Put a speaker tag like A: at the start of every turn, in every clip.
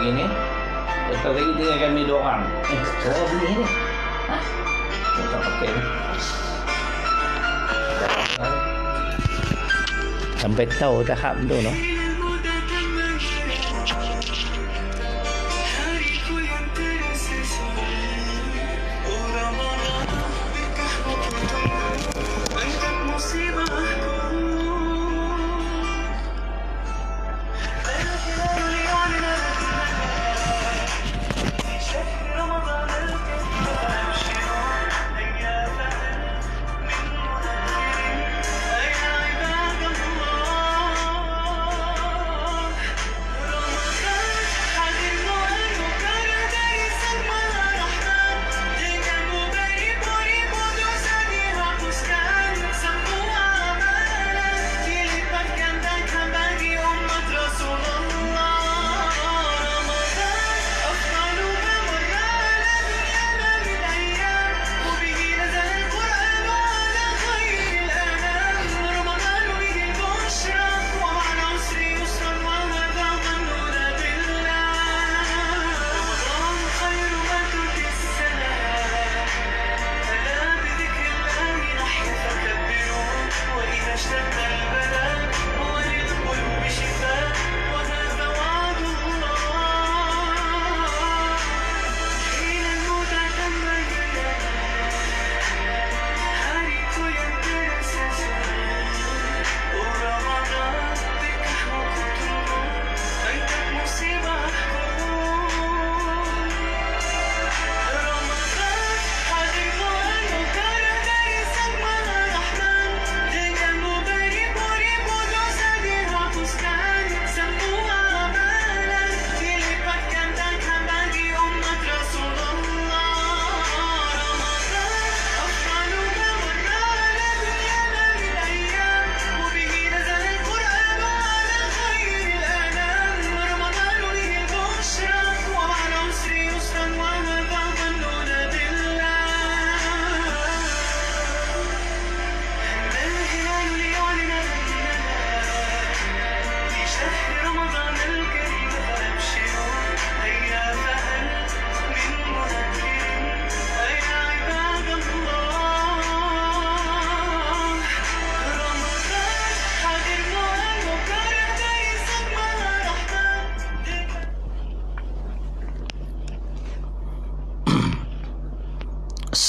A: begini. Lepas lagi tinggal kami 2 orang. Saya beli ni. Hah? Tak pakai ni.
B: Sampai tahu tahap tu no.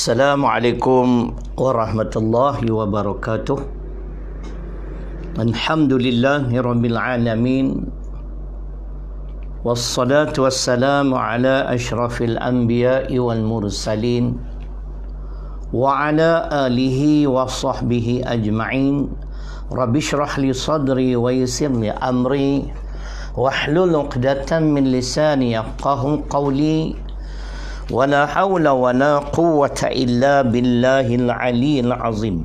B: Assalamualaikum warahmatullahi wabarakatuh. Alhamdulillahirabbil alamin. Wassalatu wassalamu ala asyrafil anbiya'i wal mursalin wa ala alihi wa sahbihi ajma'in. Rabbi shrah li sadri wa yassir li amri wahlul 'uqdatam min lisani yafqahu qawli. Wala hawla wala quwwata illa billahil aliyyil azim.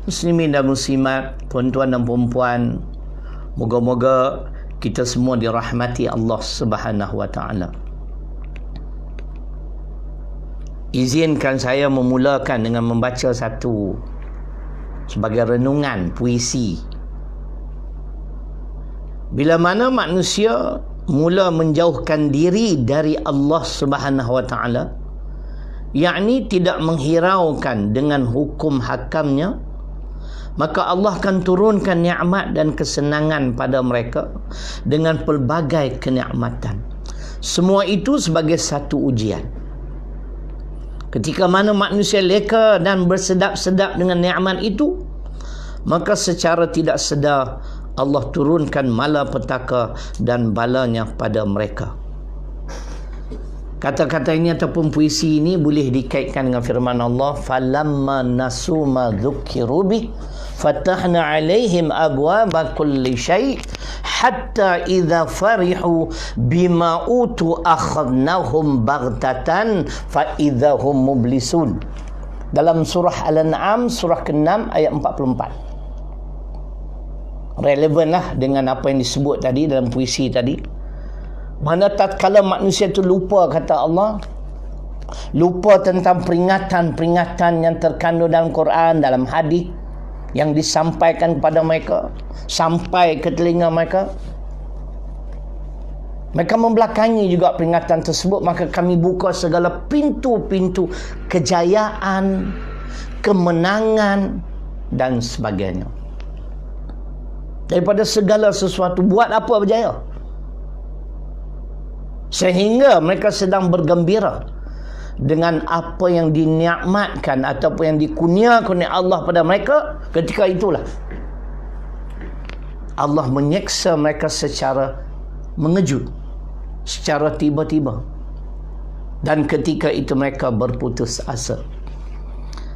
B: Muslimin dan muslimat, tuan-tuan dan puan-puan, moga-moga kita semua dirahmati Allah Subhanahu wa taala. Izinkan saya memulakan dengan membaca satu sebagai renungan puisi. Bila mana manusia mula menjauhkan diri dari Allah Subhanahu wa taala, yakni tidak menghiraukan dengan hukum hakamnya, maka Allah akan turunkan nikmat dan kesenangan pada mereka dengan pelbagai kenikmatan. Semua itu sebagai satu ujian. Ketika mana manusia leka dan bersedap-sedap dengan nikmat itu, maka secara tidak sedar Allah turunkan malapetaka dan balanya pada mereka. Kata-kata ini ataupun puisi ini boleh dikaitkan dengan firman Allah, falamma nasu ma dzukiru bih fatahna alaihim abwaba kulli syai' hatta idza farihu bima utu akhadnahum baghtatan fa idzahum mublisun. Dalam surah Al-An'am surah ke-6 ayat 44. Relevan lah dengan apa yang disebut tadi dalam puisi tadi. Mana tatkala manusia itu lupa, kata Allah, lupa tentang peringatan-peringatan yang terkandung dalam Quran, dalam hadis yang disampaikan kepada mereka, sampai ke telinga mereka, Mereka membelakangi juga peringatan tersebut. Maka kami buka segala pintu-pintu kejayaan, kemenangan dan sebagainya. Daripada segala sesuatu, buat apa berjaya? Sehingga mereka sedang bergembira dengan apa yang dinikmatkan ataupun yang dikurniakan oleh Allah pada mereka. Ketika itulah Allah menyeksa mereka secara mengejut, secara tiba-tiba, dan ketika itu mereka berputus asa.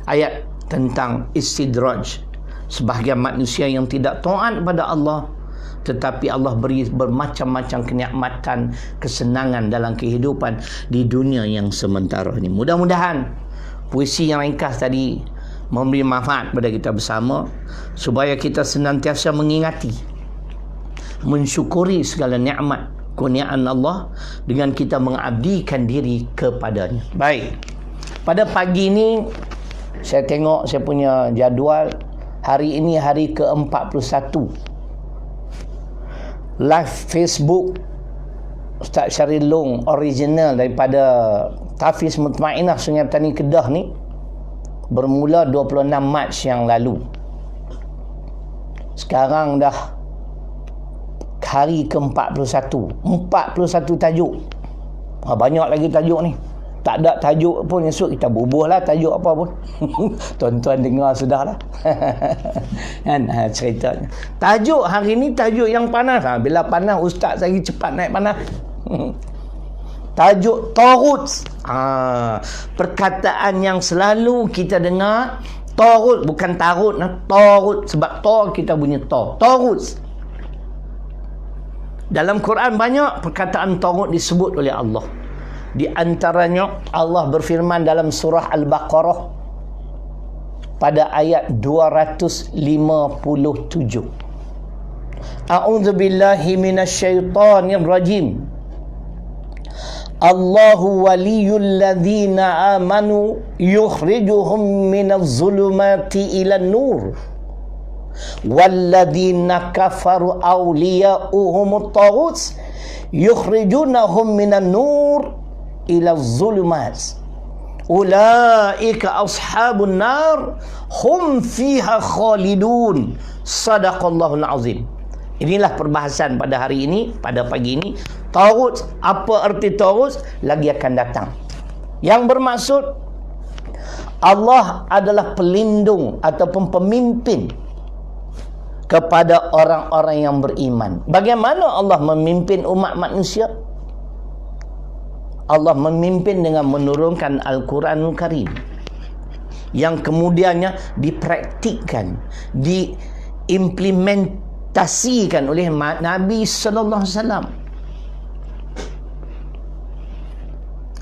B: Ayat tentang istidraj, sebahagian manusia yang tidak taat kepada Allah, tetapi Allah beri bermacam-macam kenikmatan, kesenangan dalam kehidupan di dunia yang sementara ini. Mudah-mudahan puisi yang ringkas tadi memberi manfaat kepada kita bersama, supaya kita senantiasa mengingati, mensyukuri segala nikmat kurniaan Allah dengan kita mengabdikan diri kepadanya. Baik, pada pagi ini saya tengok saya punya jadual. Hari ini hari ke-41 live Facebook Ustaz Syaril Long original daripada Tahfiz Mutmainah Sungai Petani Kedah ni bermula 26 Mac yang lalu. Sekarang dah hari ke-41, 41 tajuk. Banyak lagi tajuk ni. Tak ada tajuk pun, esok kita bubuh lah tajuk apa pun. Tuan-tuan dengar sudah lah. Kan ceritanya. Tajuk hari ni tajuk yang panas. Bila panas, ustaz lagi cepat naik panas. Tajuk Taghut. Perkataan yang selalu kita dengar. Taghut, bukan tarut. Taghut, sebab ta kita bunyi ta. Taghut. Dalam Quran banyak perkataan taghut disebut oleh Allah. Di antaranya Allah berfirman dalam surah Al-Baqarah pada ayat 257. A'udzu billahi minasyaitonir rajim. Allahu waliyul ladzina amanu yukhrijuhum minadh zulumati ilan nur. Walladzina kafaru awliya'uhumut taghut yukhrijunahum minan nur ila zulumat. Ulaika ashabun nar hum fiha khalidun. Sadaqallahul azim. Inilah perbahasan pada hari ini, pada pagi ini. Taghut, apa arti taghut? Lagi akan datang. Yang bermaksud Allah adalah pelindung ataupun pemimpin kepada orang-orang yang beriman. Bagaimana Allah memimpin umat manusia? Allah memimpin dengan menurunkan Al-Quranul Karim yang kemudiannya dipraktikkan, diimplementasikan oleh Nabi sallallahu alaihi wasallam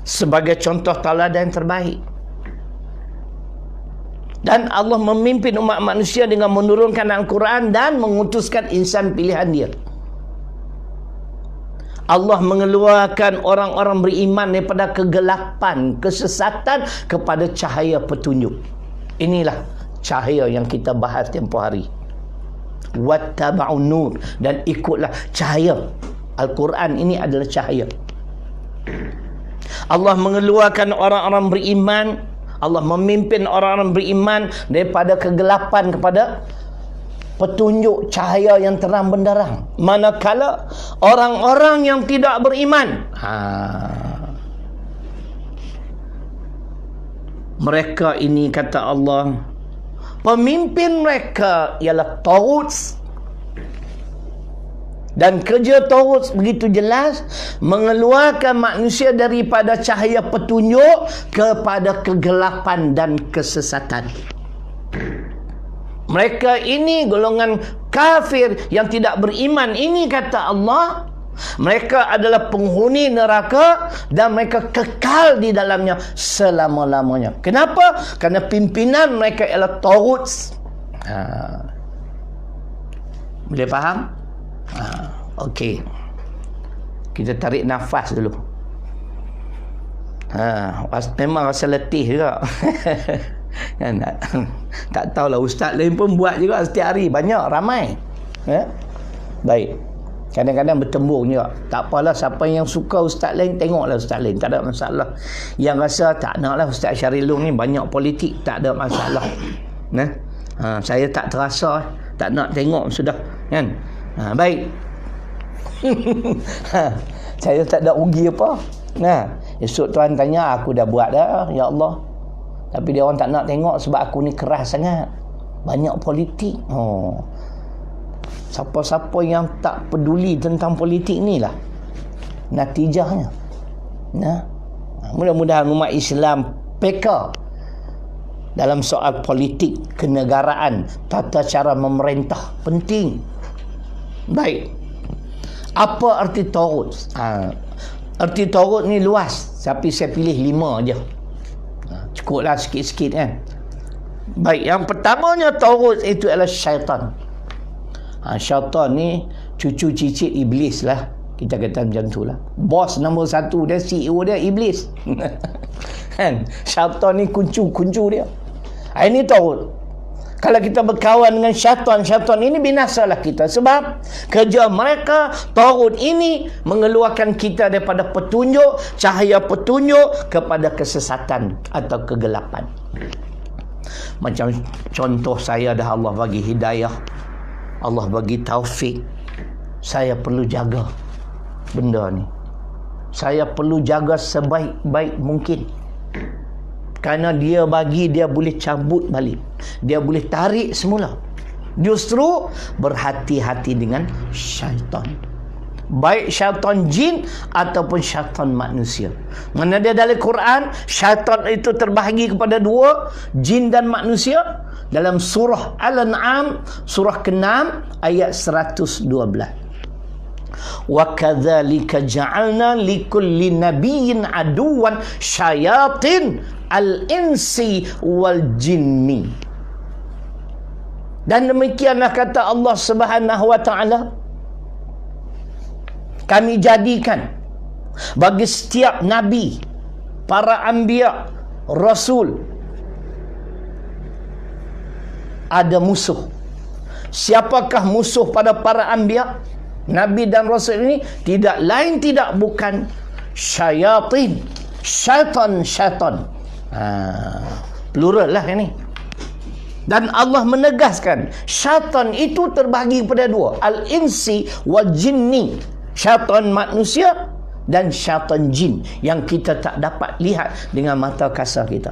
B: sebagai contoh tauladan yang terbaik. Dan Allah memimpin umat manusia dengan menurunkan Al-Quran dan mengutuskan insan pilihan dia. Allah mengeluarkan orang-orang beriman daripada kegelapan, kesesatan kepada cahaya petunjuk. Inilah cahaya yang kita bahas tempoh hari. Wattaba'un nur, dan ikutlah cahaya. Al-Quran ini adalah cahaya. Allah mengeluarkan orang-orang beriman, Allah memimpin orang-orang beriman daripada kegelapan kepada petunjuk, cahaya yang terang benderang. Manakala orang-orang yang tidak beriman, mereka ini, kata Allah, pemimpin mereka ialah taghut. Dan kerja taghut begitu jelas, mengeluarkan manusia daripada cahaya petunjuk kepada kegelapan dan kesesatan. Mereka ini golongan kafir yang tidak beriman. Ini kata Allah, mereka adalah penghuni neraka dan mereka kekal di dalamnya selama-lamanya. Kenapa? Kerana pimpinan mereka ialah taghut. Boleh faham? Okey. Kita tarik nafas dulu. Memang rasa letih juga. Kan, tak tahulah, ustaz lain pun buat juga setiap hari, banyak, ramai. Baik. Kadang-kadang bertembung juga. Tak apalah, siapa yang suka ustaz lain, tengoklah ustaz lain, tak ada masalah. Yang rasa tak naklah ustaz Syarilung ni banyak politik, tak ada masalah. Saya tak terasa, tak nak tengok sudah, kan? Baik. Saya tak ada rugi apa. Esok tuan tanya, aku dah buat dah, ya Allah. Tapi dia orang tak nak tengok sebab aku ni keras sangat. Banyak politik. Siapa-siapa yang tak peduli tentang politik ni lah natijahnya. Mudah-mudahan umat Islam peka dalam soal politik, kenegaraan, tata cara memerintah. Penting. Baik. Apa arti taghut? Arti taghut ni luas, tapi saya pilih 5 je. Cukuplah sikit-sikit, kan. Baik, yang pertamanya taghut itu adalah syaitan. Syaitan ni cucu cicit iblis lah, kita kata macam tu lah. Bos nombor 1 dia, CEO dia iblis. Kan? Syaitan ni kuncu dia. Ini taghut. Kalau kita berkawan dengan syaitan ini binasalah kita. Sebab kerja mereka, taghut ini mengeluarkan kita daripada petunjuk, cahaya petunjuk kepada kesesatan atau kegelapan. Macam contoh, saya dah Allah bagi hidayah, Allah bagi taufik, saya perlu jaga benda ni. Saya perlu jaga sebaik-baik mungkin. Kerana dia bagi, dia boleh cabut balik, dia boleh tarik semula. Justru berhati-hati dengan syaitan, baik syaitan jin ataupun syaitan manusia. Mana dia dalam Quran, syaitan itu terbahagi kepada 2, jin dan manusia. Dalam surah Al-An'am, surah ke-6 ayat 112. Wa kadzalika ja'alna likulli nabiyyin aduwan syayatin al-insi wal jinni. Dan demikianlah kata Allah Subhanahu wa taala, kami jadikan bagi setiap nabi, para anbiya, rasul, ada musuh. Siapakah musuh pada para anbiya, nabi dan rasul ini? Tidak lain tidak bukan syayatin, syaitan. Plural lah ini. Dan Allah menegaskan syaitan itu terbahagi kepada 2, al-insi wal jinni, syaitan manusia dan syaitan jin yang kita tak dapat lihat dengan mata kasar kita.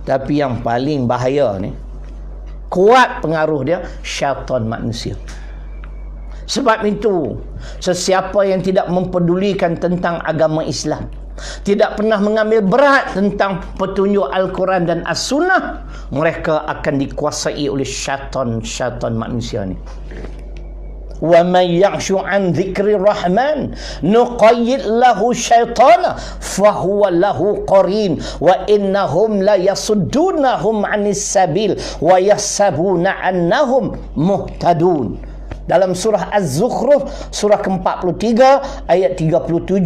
B: Tapi yang paling bahaya ni, kuat pengaruh dia, syaitan manusia. Sebab itu, sesiapa yang tidak mempedulikan tentang agama Islam, tidak pernah mengambil berat tentang petunjuk Al-Quran dan As-Sunnah, mereka akan dikuasai oleh syaitan manusia ni. Wa man ya'shu an dzikri rahman nuqayyid lahu syaitana fahuwa lahu qarin wa innahum la yasuddunahum 'anis sabil wa yahsabuna annahum muhtadun. Dalam surah Az-Zukhruf, surah ke-43 ayat 37,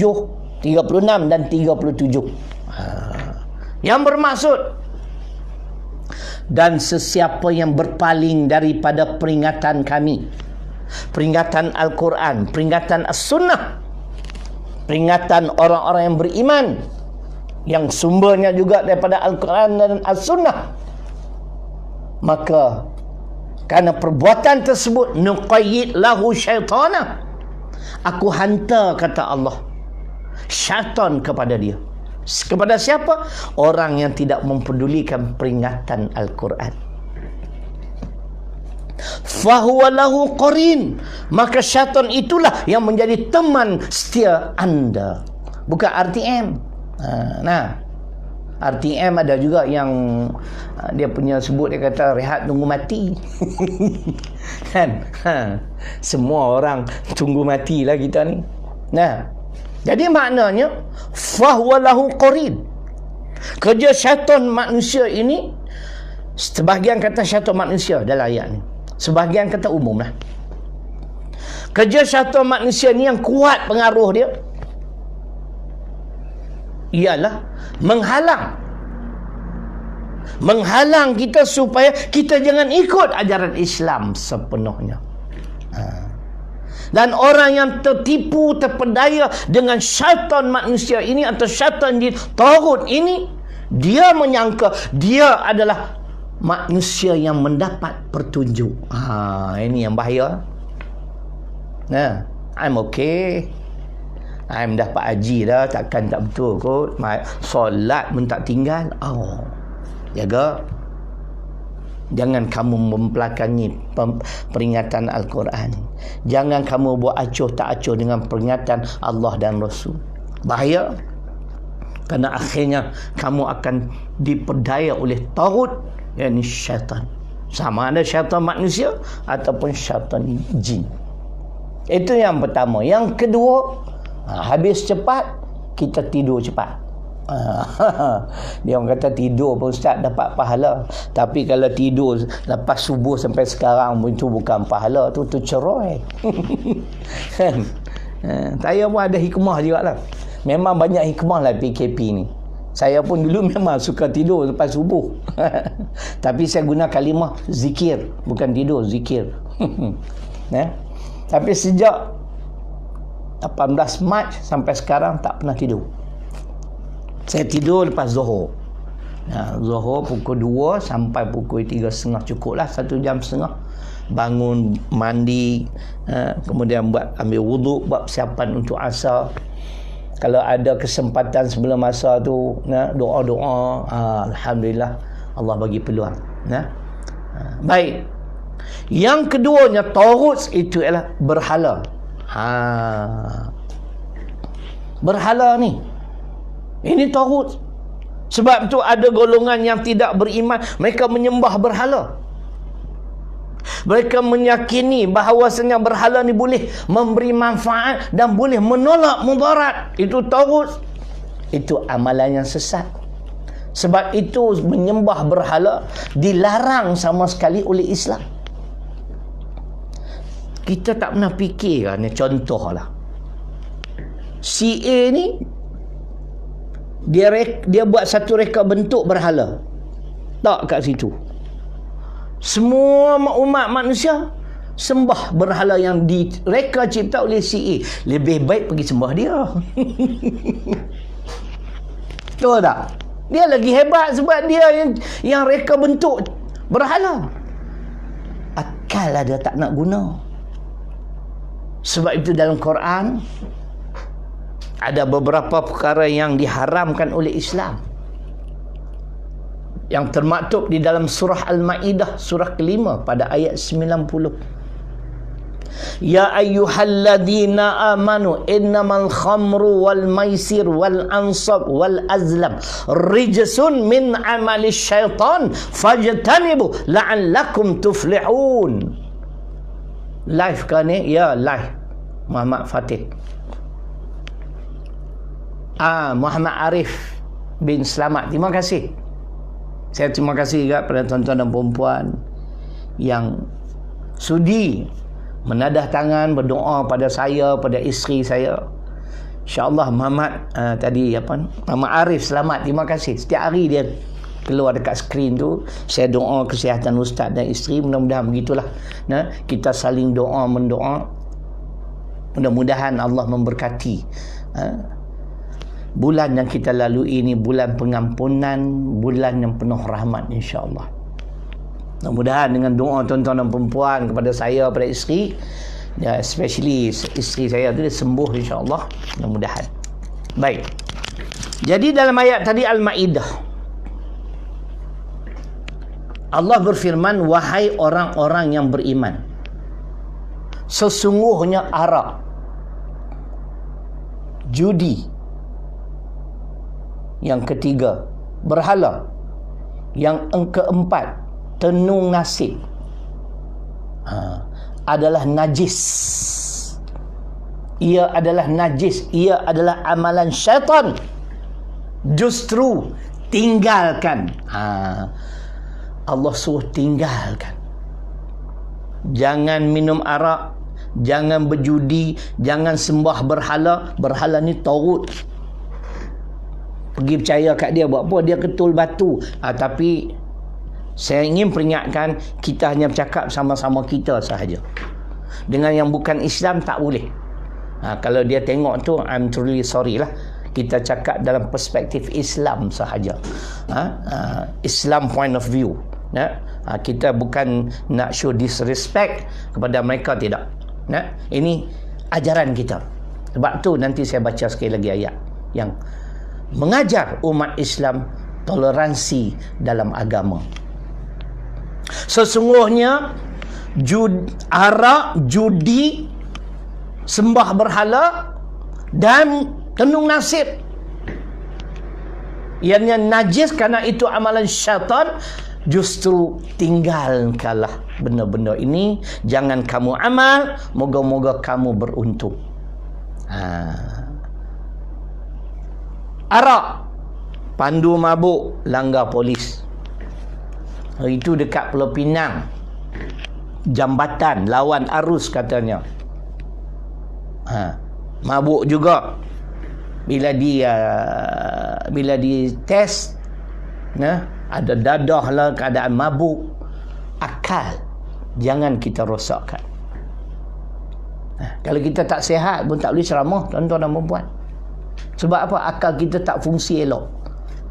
B: 36 dan 37. Yang bermaksud, dan sesiapa yang berpaling daripada peringatan kami, peringatan Al-Quran, peringatan As-Sunnah, peringatan orang-orang yang beriman, yang sumbernya juga daripada Al-Quran dan As-Sunnah, maka kerana perbuatan tersebut, nuqayyid lahu syaitana, aku hantar, kata Allah, syaitan kepada dia. Kepada siapa? Orang yang tidak mempedulikan peringatan Al-Quran. Fahuwa lahu qarin, maka syaitan itulah yang menjadi teman setia anda. Bukan RTM. RTM ada juga yang dia punya sebut, dia kata rehat tunggu mati. Kan? Semua orang tunggu mati lah kita ni. Jadi maknanya fahuwa lahu qarin. Kerja syaitan manusia ini, sebahagian kata syaitan manusia dalam ayat ni, sebahagian kata umum lah. Kerja syaitan manusia ni yang kuat pengaruh dia ialah menghalang kita supaya kita jangan ikut ajaran Islam sepenuhnya. Dan orang yang tertipu, terpedaya dengan syaitan manusia ini atau syaitan jin, taghut ini, dia menyangka dia adalah manusia yang mendapat petunjuk. Ini yang bahaya. I'm okay, I'm dapat haji dah, takkan tak betul kot. Solat pun tak tinggal. Jaga. Jangan kamu mempelakangi peringatan Al-Quran. Jangan kamu buat acuh tak acuh dengan peringatan Allah dan Rasul. Bahaya. Kerana akhirnya kamu akan diperdaya oleh taghut, yakni syaitan. Sama ada syaitan manusia ataupun syaitan jin. Itu yang pertama. Yang kedua, habis cepat, kita tidur cepat. Dia orang kata tidur pun Ustaz dapat pahala. Tapi kalau tidur lepas subuh sampai sekarang, itu bukan pahala, tu cerai. Saya pun ada hikmah juga lah. Memang banyak hikmah lah PKP ni. Saya pun dulu memang suka tidur lepas subuh. Tapi saya guna kalimah zikir, bukan tidur, zikir. Tapi sejak 18 Mac sampai sekarang tak pernah tidur. Saya tidur lepas Zuhur. Zuhur pukul 2 sampai pukul 3.30 cukup lah, 1 jam setengah. Bangun, mandi, kemudian ambil wuduk, buat persiapan untuk asar. Kalau ada kesempatan sebelum asar tu, doa-doa, alhamdulillah Allah bagi peluang. Baik. Yang keduanya, taghut itu ialah berhala. Berhala ni, ini taghut. Sebab tu ada golongan yang tidak beriman, mereka menyembah berhala. Mereka meyakini bahawasanya berhala ni boleh memberi manfaat dan boleh menolak mudarat. Itu taghut. Itu amalan yang sesat. Sebab itu menyembah berhala dilarang sama sekali oleh Islam. Kita tak pernah fikir kan, contohlah si A ni, dia buat satu reka bentuk berhala, tak kat situ. Semua umat manusia sembah berhala yang direka cipta oleh si A. Lebih baik pergi sembah dia. Tahu tak? Dia lagi hebat sebab dia yang reka bentuk berhala. Akal dia tak nak guna. Sebab itu dalam Quran ada beberapa perkara yang diharamkan oleh Islam, yang termaktub di dalam surah Al-Ma'idah, surah kelima pada ayat 90. Ya ayyuhalladzina amanu innamal khamru wal maisir wal ansab wal azlam rijsun min amali syaitan fajtanibu la'allakum tuflihun. Live kan ni? Ya, live. Muhammad Fatih. Muhammad Arif bin Selamat. Terima kasih. Saya terima kasih juga pada tuan-tuan dan perempuan yang sudi menadah tangan berdoa pada saya, pada isteri saya. InsyaAllah Muhammad Muhammad Arif Selamat. Terima kasih. Setiap hari dia keluar dekat skrin tu, saya doa kesihatan ustaz dan isteri. Mudah-mudahan begitulah. Kita saling doa mendoa. Mudah-mudahan Allah memberkati. Bulan yang kita lalui ini bulan pengampunan, bulan yang penuh rahmat, insya-Allah. Mudah-mudahan dengan doa tuan-tuan dan perempuan kepada saya, kepada isteri, especially isteri saya tu, dia sembuh insya-Allah. Mudah-mudahan. Baik. Jadi dalam ayat tadi Al-Maidah, Allah berfirman, wahai orang-orang yang beriman, sesungguhnya arak, judi, yang ketiga berhala, yang keempat tenung nasib, adalah najis. Ia adalah najis, ia adalah amalan syaitan. Justru tinggalkan. Allah suruh tinggalkan. Jangan minum arak, jangan berjudi, jangan sembah berhala. Berhala ni taghut. Pergi percaya kat dia, buat apa? Dia ketul batu. Tapi saya ingin peringatkan, kita hanya bercakap sama-sama kita sahaja. Dengan yang bukan Islam tak boleh. Kalau dia tengok tu, I'm truly sorry lah. Kita cakap dalam perspektif Islam sahaja. Islam point of view. Kita bukan nak show disrespect kepada mereka, tidak. Ini ajaran kita. Sebab tu nanti saya baca sekali lagi ayat yang mengajar umat Islam toleransi dalam agama. Sesungguhnya arak, judi, sembah berhala dan tenung nasib yang najis kerana itu amalan syaitan, justru tinggalkanlah benda-benda ini, jangan kamu amal, moga-moga kamu beruntung. Arak, pandu mabuk, langgar polis. Itu dekat Pulau Pinang, jambatan lawan arus katanya. Mabuk juga. Bila di test, ada dadah lah, keadaan mabuk. Akal jangan kita rosakkan. Kalau kita tak sihat pun tak boleh ceramah, tuan-tuan dan puan. Sebab apa? Akal kita tak fungsi elok.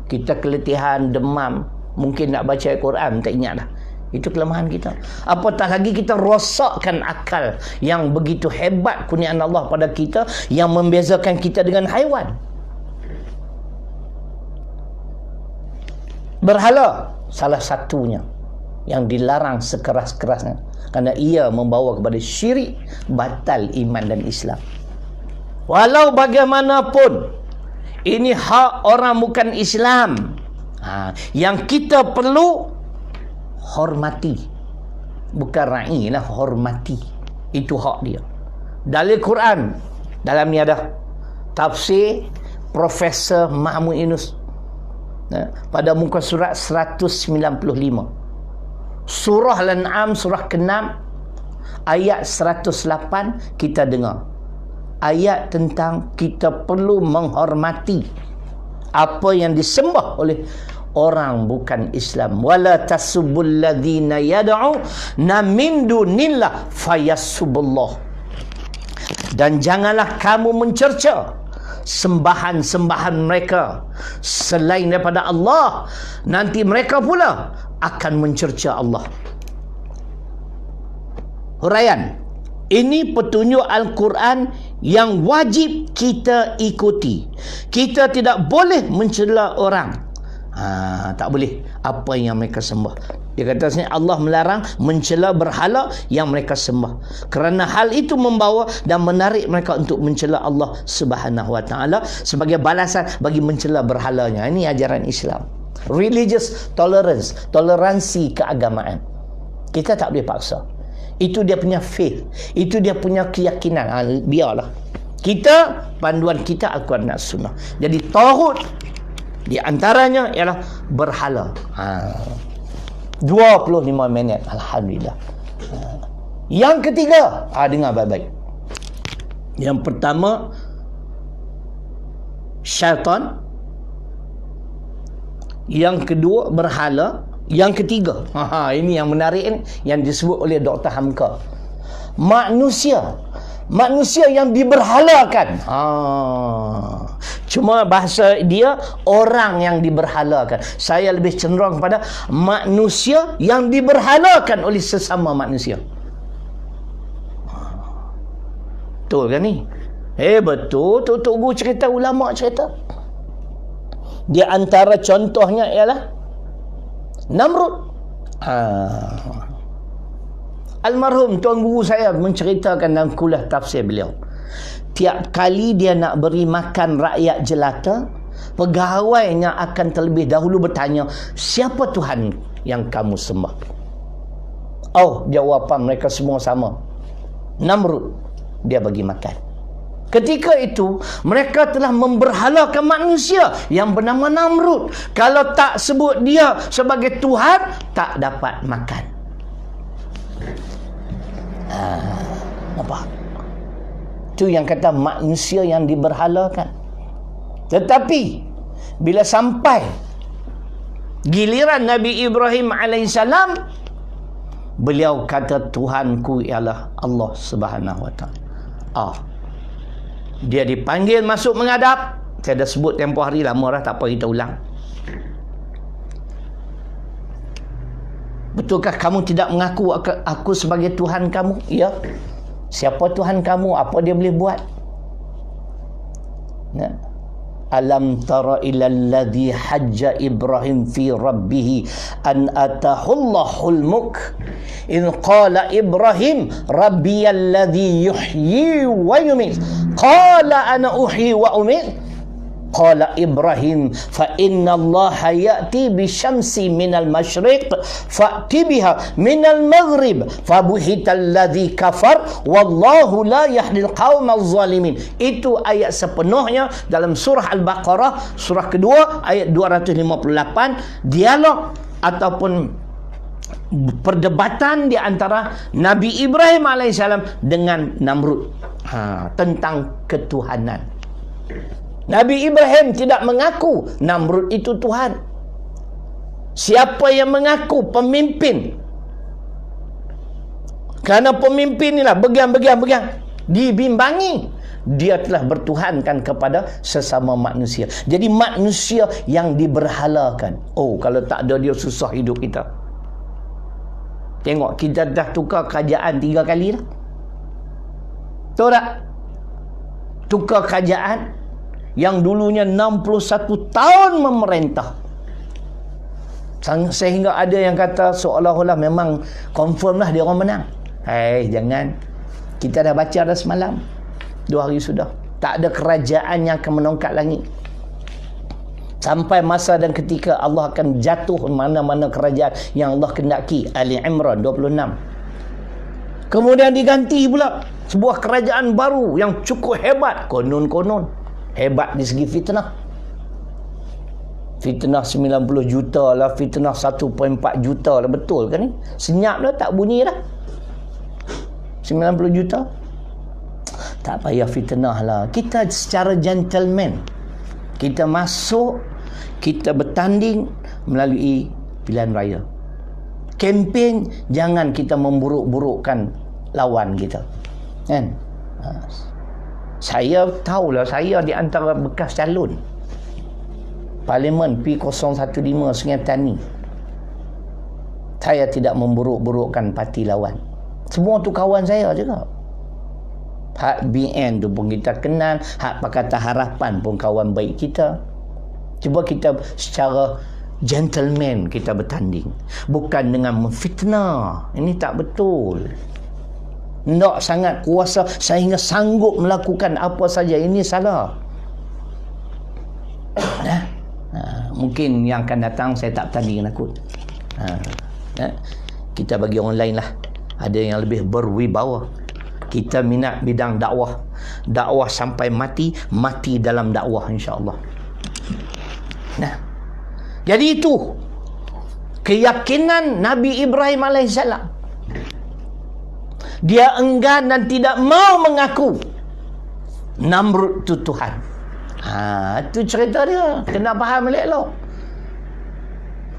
B: Kita keletihan, demam, mungkin nak baca Al-Quran tak ingat dah. Itu kelemahan kita. Apatah lagi kita rosakkan akal yang begitu hebat kurniaan Allah pada kita, yang membezakan kita dengan haiwan. Berhala salah satunya yang dilarang sekeras-kerasnya, kerana ia membawa kepada syirik, batal iman dan Islam. Walau bagaimanapun, ini hak orang bukan Islam. Yang kita perlu hormati, bukan ra'i lah, hormati. Itu hak dia. Dalil Quran dalam ni ada tafsir Profesor Mahmud Yunus pada muka surat 195, surah Al-An'am surah ke-6 ayat 108. Kita dengar ayat tentang kita perlu menghormati apa yang disembah oleh orang bukan Islam. Wala tasubbul ladzina yad'una min dunillah fayasubullah. Dan janganlah kamu mencerca sembahan-sembahan mereka selain daripada Allah, nanti mereka pula akan mencerca Allah. Huraian, ini petunjuk Al-Quran yang wajib kita ikuti. Kita tidak boleh mencela orang. Tak boleh apa yang mereka sembah. Dia kata sini Allah melarang mencela berhala yang mereka sembah, kerana hal itu membawa dan menarik mereka untuk mencela Allah Subhanahu wa taala sebagai balasan bagi mencela berhalanya. Ini ajaran Islam. Religious tolerance, toleransi keagamaan. Kita tak boleh paksa. Itu dia punya faith, itu dia punya keyakinan. Biarlah. Kita, panduan kita Al-Quran dan Sunnah. Jadi tauhid di antaranya ialah berhala. 25 minit. Alhamdulillah. Yang ketiga, dengar baik-baik. Yang pertama, syaitan. Yang kedua, berhala. Yang ketiga, ini yang menarik ni, yang disebut oleh Dr. Hamka. Manusia yang diberhalakan. Cuma bahasa dia orang yang diberhalakan. Saya lebih cenderung kepada manusia yang diberhalakan oleh sesama manusia. Betul kan ni? Betul. Tok Guru cerita, ulama cerita. Di antara contohnya ialah Namrud. Almarhum Tuan Guru saya menceritakan dalam kuliah tafsir beliau, tiap kali dia nak beri makan rakyat jelata, pegawainya akan terlebih dahulu bertanya, siapa Tuhan yang kamu sembah? Jawapan mereka semua sama, Namrud. Dia bagi makan. Ketika itu mereka telah memberhalakan manusia yang bernama Namrud. Kalau tak sebut dia sebagai Tuhan, tak dapat makan. Nampak? Itu yang kata manusia yang diberhalakan. Tetapi bila sampai giliran Nabi Ibrahim alaihissalam, Beliau kata, Tuhanku ialah Allah Subhanahu Wa Taala. Dia dipanggil masuk menghadap. Saya dah sebut tempoh hari, lama dah, tak apa kita ulang. Betulkah kamu tidak mengaku aku sebagai Tuhan kamu? Ya. Siapa Tuhan kamu? Apa dia boleh buat? Ya. Alam tara ilal ladzi hajja Ibrahim fi rabbih an atahullahul mulk in qala Ibrahim rabbiyal ladzi yuhyi wa yumiit qala ana uhyi wa umiit qala Ibrahim fa inna Allah ya'ti bisyamsi minal masyriq fa'ti biha minal maghrib fabuhital ladzi kafar wallahu la yahdil qaumal zalimin. Itu ayat sepenuhnya dalam surah Al-Baqarah, surah kedua ayat 258, dialog ataupun perdebatan di antara Nabi Ibrahim AS dengan Namrud tentang ketuhanan. Nabi Ibrahim tidak mengaku Namrud itu Tuhan. Siapa yang mengaku? Pemimpin. Kerana pemimpin inilah begang, dibimbangi, dia telah bertuhankan kepada sesama manusia. Jadi manusia yang diberhalakan. Kalau tak ada dia, susah hidup kita. Tengok, kita dah tukar kerajaan 3 kali dah. Tahu tak? Tukar kerajaan yang dulunya 61 tahun memerintah. Sehingga ada yang kata seolah-olah memang confirm lah dia orang menang. Jangan. Kita dah baca dah semalam. 2 hari sudah. Tak ada kerajaan yang akan menongkat langit. Sampai masa dan ketika Allah akan jatuh mana-mana kerajaan yang Allah kendaki. Ali Imran 26. Kemudian diganti pula sebuah kerajaan baru yang cukup hebat. Konon-konon hebat di segi fitnah. Fitnah 90 juta lah, fitnah 1.4 juta lah. Betul kan ni? Senyap dah, tak bunyi dah. 90 juta. Tak payah fitnah lah. Kita secara gentleman, kita masuk, kita bertanding melalui pilihan raya. Kempen, jangan kita memburuk-burukkan lawan kita. Kan? Saya tahulah, saya di antara bekas calon Parlimen P015 Sungai Tani. Saya tidak memburuk-burukkan parti lawan. Semua tu kawan saya juga. Hak BN tu pun kita kenal, hak Pakatan Harapan pun kawan baik kita. Cuba kita secara gentleman kita bertanding, bukan dengan memfitnah. Ini tak betul. Nak sangat kuasa sehingga sanggup melakukan apa saja. Ini salah. Mungkin yang akan datang saya tak bertanding aku. Kita bagi orang lain lah. Ada yang lebih berwibawa. Kita minat bidang dakwah. Dakwah sampai mati. Mati dalam dakwah, insya-Allah. Jadi itu keyakinan Nabi Ibrahim AS. Dia enggan dan tidak mau mengaku Namrud itu Tuhan. Itu cerita dia. Kena faham elok-elok.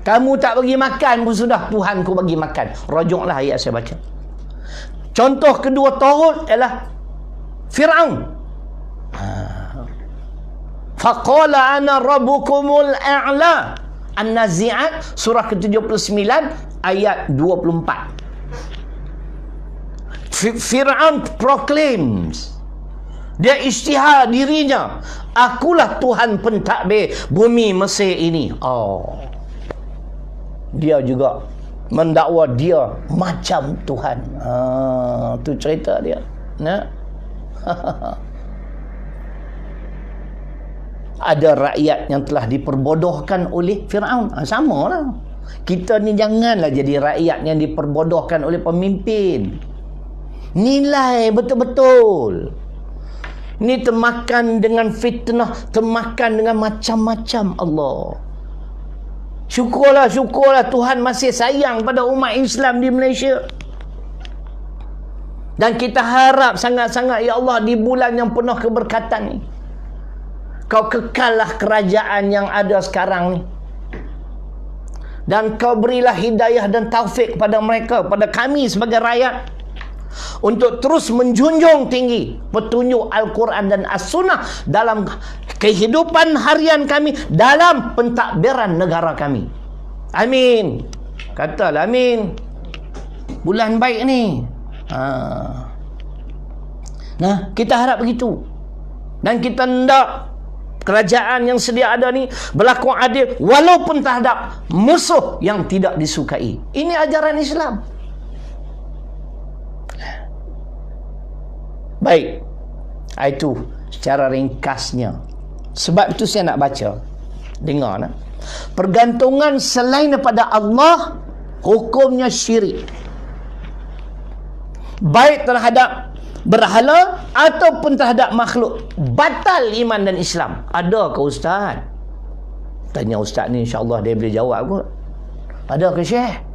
B: Kamu tak bagi makan pun sudah, Tuhanku bagi makan. Rojoklah ayat saya baca. Contoh kedua Taghut ialah Fir'aun. Faqala ana rabbukumul a'la. An-Nazi'at surah ke-79 ayat 24. Fir'aun proclaims, dia isytihar dirinya, akulah Tuhan pentadbir bumi Mesir ini. Dia juga mendakwa dia macam Tuhan. Tu cerita dia. Ada rakyat yang telah diperbodohkan oleh Fir'aun. Sama lah. Kita ni janganlah jadi rakyat yang diperbodohkan oleh pemimpin. Nilai betul-betul. Ni termakan dengan fitnah, termakan dengan macam-macam. Allah. Syukurlah Tuhan masih sayang pada umat Islam di Malaysia. Dan kita harap sangat-sangat, ya Allah, di bulan yang penuh keberkatan ni, Kau kekallah kerajaan yang ada sekarang ni. dan kau berilah hidayah dan taufik kepada mereka, pada kami sebagai rakyat, untuk terus menjunjung tinggi petunjuk Al-Quran dan As-Sunnah dalam kehidupan harian kami, dalam pentadbiran negara kami. Amin. Katalah amin. Bulan baik ni. Nah, kita harap begitu. Dan kita hendak kerajaan yang sedia ada ni berlaku adil walaupun terhadap musuh yang tidak disukai. Ini ajaran Islam. Baik. Itu secara ringkasnya. Sebab itu saya nak baca. Dengar nak. Pergantungan selain daripada Allah, hukumnya syirik. Baik terhadap berhala ataupun terhadap makhluk, batal iman dan Islam. Ada ke ustaz? Tanya ustaz ni, insya-Allah dia boleh jawab kot. Ada ke syekh?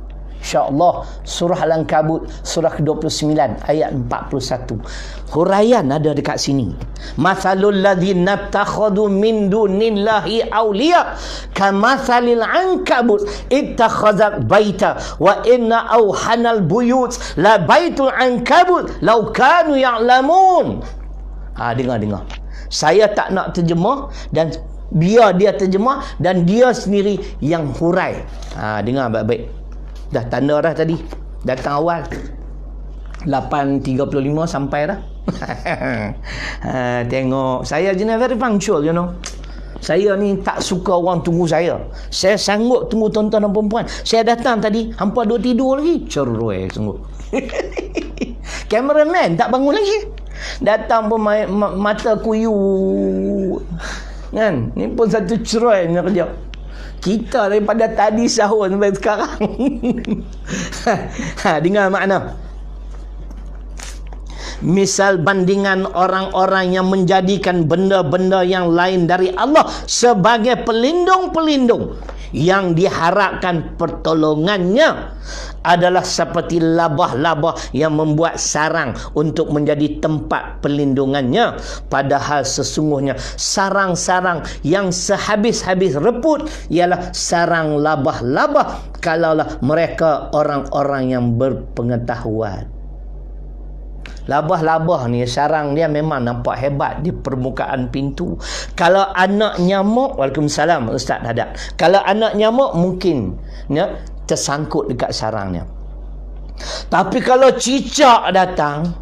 B: InsyaAllah surah Al-Ankabut surah ke-29 ayat 41. Huraian ada dekat sini. Mathalul ladzina takhadhu min dunillahi awliya kamathalil ankabut ittakhadhat baita wa inna awhanal buyut la baitul ankabut law kanu ya'lamun. Dengar. Saya tak nak terjemah dan biar dia terjemah dan dia sendiri yang hurai. Dengar baik-baik. Dah tanda dah tadi. Datang awal 8.35 sampai dah. Tengok. Saya jenis very punctual, you know. Saya ni tak suka orang tunggu saya. Saya sanggup tunggu tuan-tuan dan perempuan. Saya datang tadi, hampa duk tidur lagi. Cerai sungguh. Cameraman tak bangun lagi. Datang pun mata kuyu. Kan? Ni pun satu cerai ni kerja. Kita daripada tadi sahur sampai sekarang. Dengar makna. Misal bandingan orang-orang yang menjadikan benda-benda yang lain dari Allah sebagai pelindung-pelindung yang diharapkan pertolongannya adalah seperti labah-labah yang membuat sarang untuk menjadi tempat pelindungannya, padahal sesungguhnya sarang-sarang yang sehabis-habis reput ialah sarang labah-labah kalaulah mereka orang-orang yang berpengetahuan. Labah-labah ni sarang dia memang nampak hebat di permukaan pintu. Kalau anak nyamuk, waalaikumsalam Ustaz Haddad. Kalau anak nyamuk mungkin ya, tersangkut dekat sarangnya. Tapi kalau cicak datang,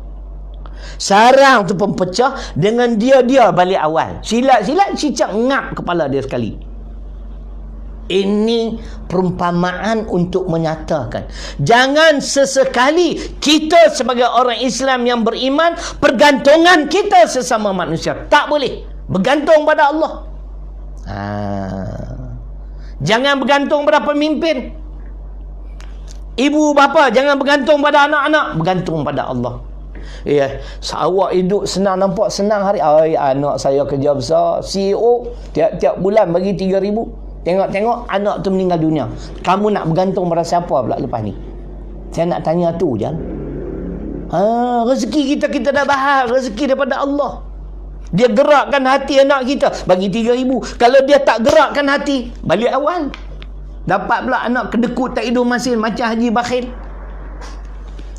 B: sarang tu pun pecah dengan dia balik awal. Silat-silat cicak ngap kepala dia sekali. Ini perumpamaan untuk menyatakan jangan sesekali kita sebagai orang Islam yang beriman pergantungan kita sesama manusia. Tak boleh. Bergantung pada Allah. Jangan bergantung pada pemimpin. Ibu bapa jangan bergantung pada anak-anak. Bergantung pada Allah. Awak hidup senang, nampak senang hari. Anak saya kerja besar, CEO, tiap-tiap bulan bagi 3,000. Tengok anak tu meninggal dunia. Kamu nak bergantung pada siapa pula lepas ni? Saya nak tanya tu je. Rezeki kita dah bahas. Rezeki daripada Allah. Dia gerakkan hati anak kita, bagi 3,000. Kalau dia tak gerakkan hati, balik awal. Dapat pula anak kedekut tak hidup masin macam Haji Bakhil.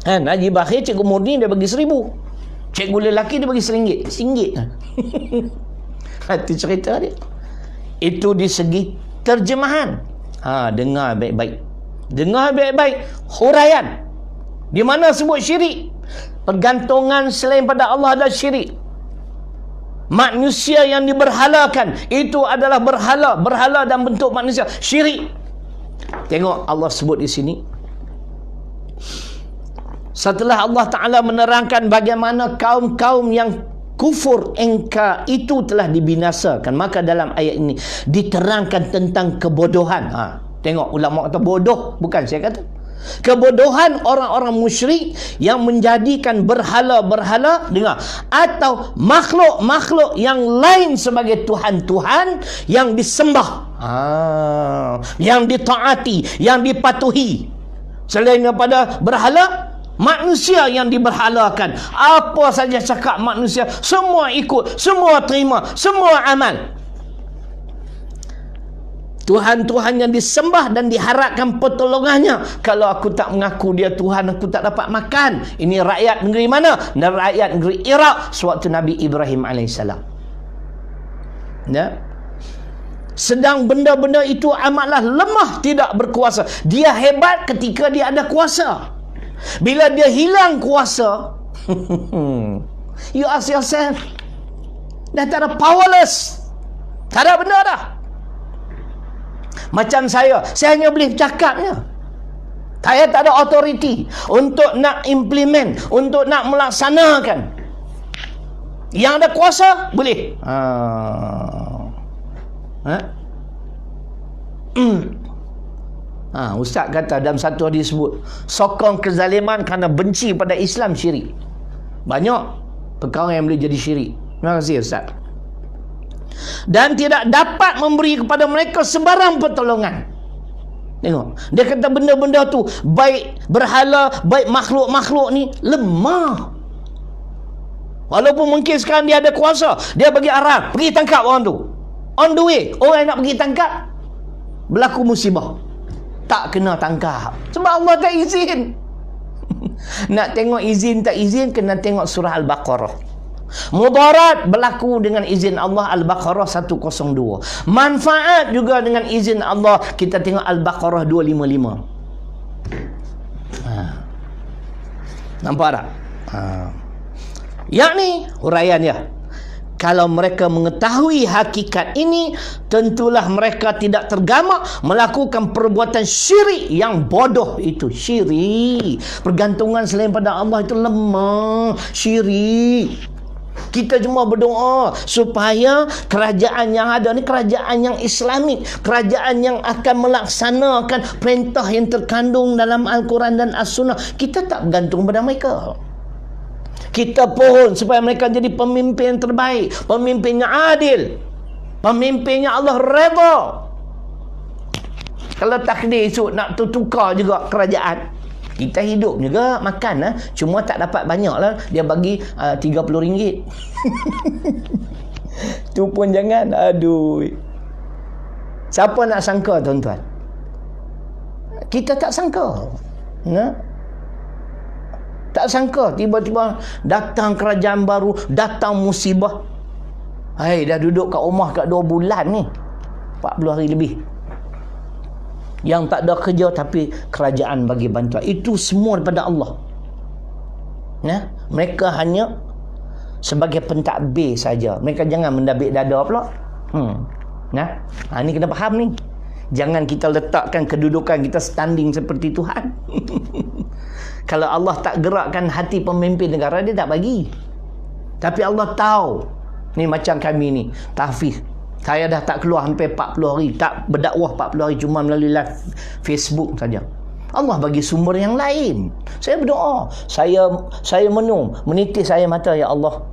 B: Haji Bakhil, Cikgu Murni dia bagi 1,000. Cikgu lelaki dia bagi RM1. Itu cerita dia. Itu di segi terjemahan. Dengar baik-baik. Dengar baik-baik. Huraian. Di mana sebut syirik? Pergantungan selain pada Allah adalah syirik. Manusia yang diberhalakan itu adalah berhala dan bentuk manusia. Syirik. Tengok Allah sebut di sini. Setelah Allah Ta'ala menerangkan bagaimana kaum-kaum yang kufur engkar itu telah dibinasakan, maka dalam ayat ini diterangkan tentang kebodohan. Tengok ulama kata bodoh, bukan saya kata. Kebodohan orang-orang musyrik yang menjadikan berhala-berhala, dengar, atau makhluk-makhluk yang lain sebagai Tuhan-Tuhan yang disembah, yang ditaati, yang dipatuhi. Selain daripada berhala, manusia yang diberhalakan. Apa saja cakap manusia, semua ikut, semua terima, semua amal. Tuhan-Tuhan yang disembah dan diharapkan pertolongannya. Kalau aku tak mengaku dia Tuhan, aku tak dapat makan. Ini rakyat negeri mana? Rakyat negeri Iraq sewaktu Nabi Ibrahim AS. Ya. Sedang benda-benda itu amatlah lemah, tidak berkuasa. Dia hebat ketika dia ada kuasa. Bila dia hilang kuasa, you ask yourself, dah tak ada, powerless, tak ada benda dah. Macam saya hanya boleh cakapnya. Saya tak ada authority untuk nak implement, untuk nak melaksanakan. Yang ada kuasa boleh. Ustaz kata dalam satu hadis sebut, sokong kezaliman kerana benci pada Islam syirik. Banyak perkara yang boleh jadi syirik. Terima kasih Ustaz. Dan tidak dapat memberi kepada mereka sebarang pertolongan. Tengok, dia kata benda-benda tu, baik berhala, baik makhluk-makhluk ni lemah. Walaupun mungkin sekarang dia ada kuasa, dia bagi arah, pergi tangkap orang tu. On the way, orang yang nak pergi tangkap, berlaku musibah, tak kena tangkap sebab Allah tak izin. Nak tengok izin tak izin, kena tengok surah Al-Baqarah. Mudarat berlaku dengan izin Allah, Al-Baqarah 102. Manfaat juga dengan izin Allah, kita tengok Al-Baqarah 255. Nampak tak? Yakni huraian dia, kalau mereka mengetahui hakikat ini, tentulah mereka tidak tergamak melakukan perbuatan syirik yang bodoh itu. Syirik, pergantungan selain pada Allah itu lemah. Syirik. Kita cuma berdoa supaya kerajaan yang ada ni kerajaan yang Islamik, kerajaan yang akan melaksanakan perintah yang terkandung dalam Al-Quran dan As-Sunnah. Kita tak bergantung pada mereka. Kita pohon supaya mereka jadi pemimpin yang terbaik, pemimpinnya adil, pemimpinnya Allah redha. Kalau takdir esok nak tukar juga kerajaan, kita hidup juga, makan cuma tak dapat banyak lah. Dia bagi RM30. Tu pun jangan. Aduh, siapa nak sangka tuan-tuan? Kita tak sangka. Tak sangka tiba-tiba datang kerajaan baru, datang musibah. Dah duduk kat rumah kat 2 bulan ni, 40 hari lebih, yang tak ada kerja, tapi kerajaan bagi bantuan. Itu semua daripada Allah. Mereka hanya sebagai pentadbir saja. Mereka jangan mendabik dada pula. Ni kena faham ni. Jangan kita letakkan kedudukan kita standing seperti Tuhan. Kalau Allah tak gerakkan hati pemimpin negara, dia tak bagi. Tapi Allah tahu. Ni macam kami ni, tahfiz. Saya dah tak keluar hampir 40 hari, tak berdakwah 40 hari, cuma melalui live Facebook saja. Allah bagi sumber yang lain. Saya berdoa, saya menitis air mata, ya Allah,